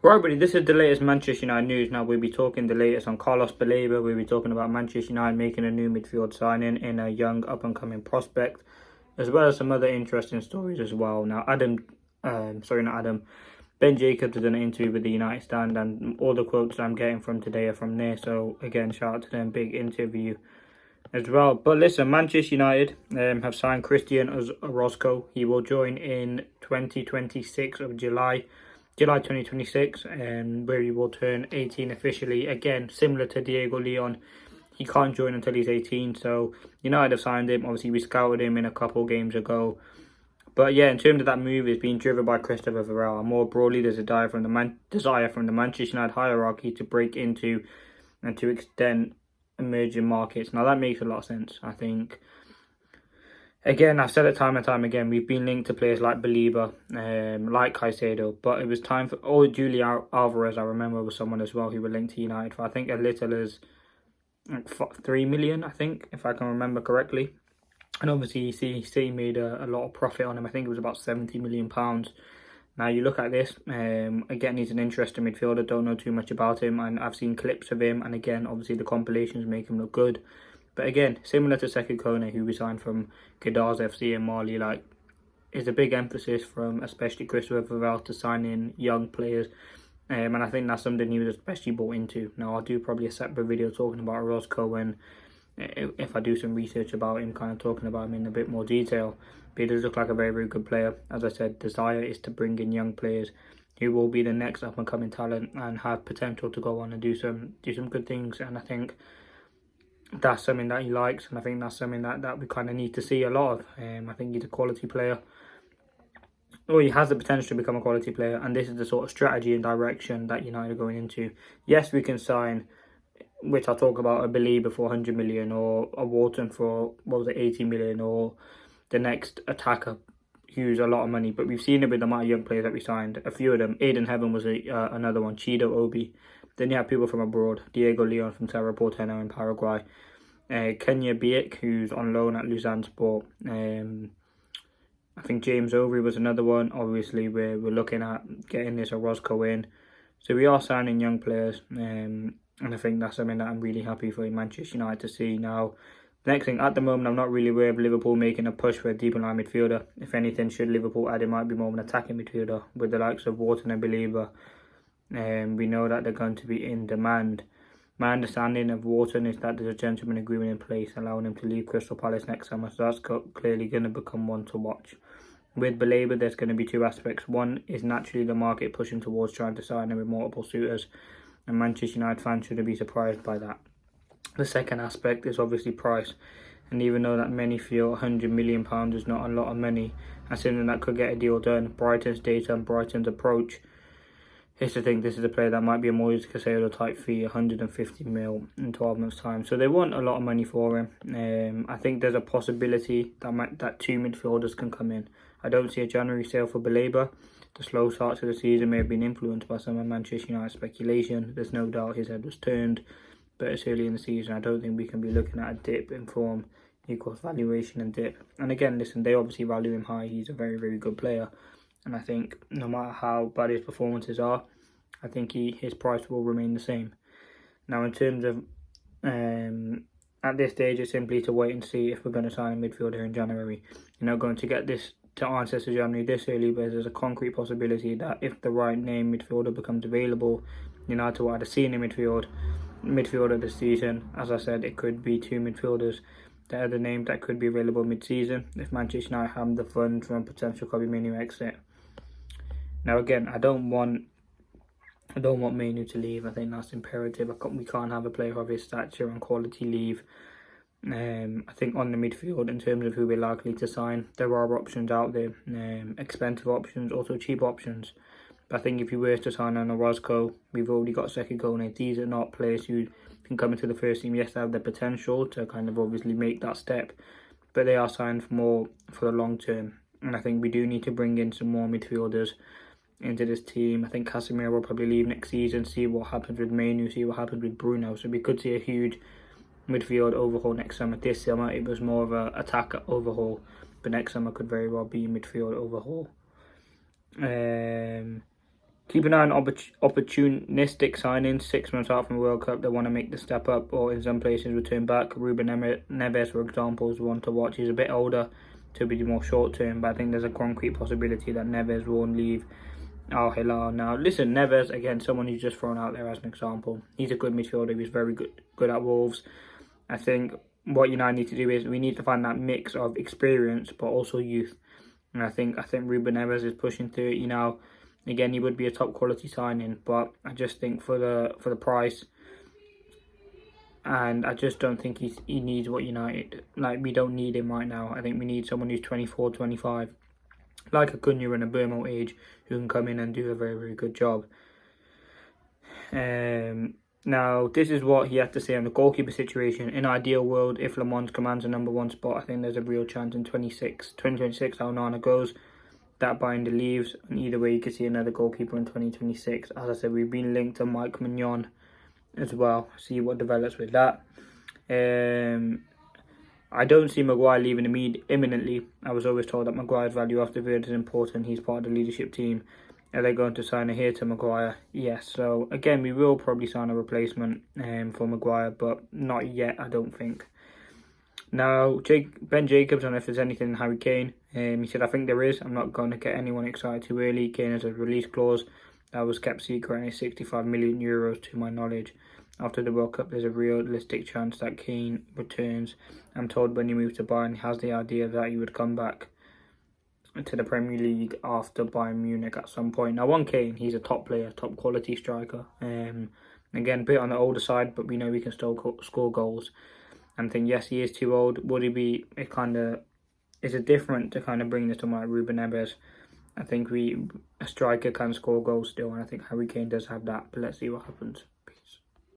Right, buddy, this is the latest Manchester United news. Now, we'll be talking the latest on Carlos Baleba. We'll be talking about Manchester United making a new midfield signing in a young up-and-coming prospect, as well as some other interesting stories as well. Now, Ben Jacobs has done an interview with the United Stand, and all the quotes I'm getting from today are from there. So, again, shout out to them, big interview as well. But listen, Manchester United have signed CRISTIAN as OROZCO. He will join in 2026 of July 2026, where he will turn 18 officially. Again, similar to Diego Leon, he can't join until he's 18. So United have signed him. Obviously, we scouted him in a couple games ago. But yeah, in terms of that move, it's being driven by Christopher Varela. And more broadly, there's a desire from the Manchester United hierarchy to break into and to extend emerging markets. Now, that makes a lot of sense, I think. Again, I've said it time and time again, we've been linked to players like Baleba, like Caicedo, but it was time for, Julian Alvarez, I remember, was someone as well who were linked to United for, I think, as little as like 3 million, I think, if I can remember correctly. And obviously, City made a lot of profit on him. I think it was about £70 million. Now, you look at this, again, he's an interesting midfielder, don't know too much about him, and I've seen clips of him, and again, obviously, the compilations make him look good. But again, similar to Sekou Kone, who we signed from Gda's FC in Mali, like, is a big emphasis from especially Christopher Varela to sign in young players. And I think that's something he was especially bought into. Now, I'll do probably a separate video talking about OROZCO when, if I do some research about him, kind of talking about him in a bit more detail. But he does look like a very, very good player. As I said, desire is to bring in young players who will be the next up-and-coming talent and have potential to go on and do some good things. And I think that's something that he likes, and I think that's something that we kind of need to see a lot of. I think he's a quality player. Well, he has the potential to become a quality player, and this is the sort of strategy and direction that United are going into. Yes, we can sign, which I'll talk about, a Baleba for 100 million, or a Wharton for, 80 million, or the next attacker who's a lot of money. But we've seen it with the amount of young players that we signed. A few of them. Aiden Heaven was another one. Chido Obi. Then you have people from abroad. Diego Leon from Cerro Porteño in Paraguay. Kenya Biek, who's on loan at Lausanne Sport. I think James Overy was another one. Obviously, we're looking at getting this OROZCO in. So we are signing young players. And I think that's something that I'm really happy for Manchester United to see. Now, the next thing, at the moment, I'm not really aware of Liverpool making a push for a deep line midfielder. If anything, should Liverpool add, it might be more of an attacking midfielder with the likes of Wharton and Baleba. We know that they're going to be in demand. My understanding of Wharton is that there's a gentleman agreement in place allowing him to leave Crystal Palace next summer, so that's clearly going to become one to watch. With Baleba, there's going to be two aspects. One is naturally the market pushing towards trying to sign him with multiple suitors, and Manchester United fans shouldn't be surprised by that. The second aspect is obviously price, and even though that many feel £100 million is not a lot of money, and something that could get a deal done, Brighton's data and Brighton's approach is to think this is a player that might be a Moise Caicedo type fee, 150 mil in 12 months' time. So they want a lot of money for him. I think there's a possibility that two midfielders can come in. I don't see a January sale for Baleba. The slow start to the season may have been influenced by some of Manchester United speculation. There's no doubt his head was turned, but it's early in the season. I don't think we can be looking at a dip in form equals valuation and dip. And again, listen, they obviously value him high. He's a very, very good player. And I think no matter how bad his performances are, I think his price will remain the same. Now, in terms of, at this stage, it's simply to wait and see if we're going to sign a midfielder in January. You're not going to get this to answer to January this early, but there's a concrete possibility that if the right name midfielder becomes available, United will add a senior midfielder this season. As I said, it could be two midfielders. The other name that could be available mid-season if Manchester United have the funds from potential Kobe Manu exit. Now, again, I don't want Manu to leave. I think that's imperative. We can't have a player of his stature and quality leave. I think on the midfield, in terms of who we're likely to sign, there are options out there. Expensive options, also cheap options. But I think if you were to sign on OROZCO, we've already got Sekou Kone. These are not players who can come into the first team. Yes, they have the potential to kind of obviously make that step, but they are signed for the long term. And I think we do need to bring in some more midfielders into this team. I think Casemiro will probably leave next season, see what happens with Manu, see what happens with Bruno. So we could see a huge midfield overhaul next summer. This summer it was more of a attacker overhaul, but next summer could very well be midfield overhaul. Keep an eye on opportunistic signings. 6 months out from the World Cup, they want to make the step up, or in some places return back. Ruben Neves, for example, is one to watch. He's a bit older, to be more short term, but I think there's a concrete possibility that Neves won't leave Al Hilal. Now, listen, Neves, again, someone who's just thrown out there as an example. He's a good midfielder. He's very good at Wolves. I think what United need to do is we need to find that mix of experience but also youth. And I think Ruben Neves is pushing 30 now. Again, he would be a top quality signing, but I just think for the price, and I just don't think he needs what United, like, we don't need him right now. I think we need someone who's 24, 25, like a Cunha and a Burmo age, who can come in and do a very, very good job. Now, this is what he had to say on the goalkeeper situation. In an ideal world, if Le Mans commands a #1 spot, I think there's a real chance in 2026, how Nana goes, that Binder leaves, and either way you could see another goalkeeper in 2026. As I said, we've been linked to Mike Mignon as well. See what develops with that. I don't see Maguire leaving imminently. I was always told that Maguire's value after Verde is important. He's part of the leadership team. Are they going to sign a here to Maguire? Yes. So again, we will probably sign a replacement for Maguire, but not yet, I don't think. Now, Ben Jacobs, I don't know if there's anything in Harry Kane. He said, I think there is. I'm not going to get anyone excited too early. Kane has a release clause that was kept secret, and it's 65 million euros to my knowledge. After the World Cup, there's a realistic chance that Kane returns. I'm told when he moves to Bayern, he has the idea that he would come back to the Premier League after Bayern Munich at some point. Now, on Kane, he's a top player, top quality striker. Again, a bit on the older side, but we know he can still score goals. And think, yes, he is too old. Would he be is it different to kind of bring this to my Ruben Neves? I think a striker can score goals still, and I think Harry Kane does have that, but let's see what happens.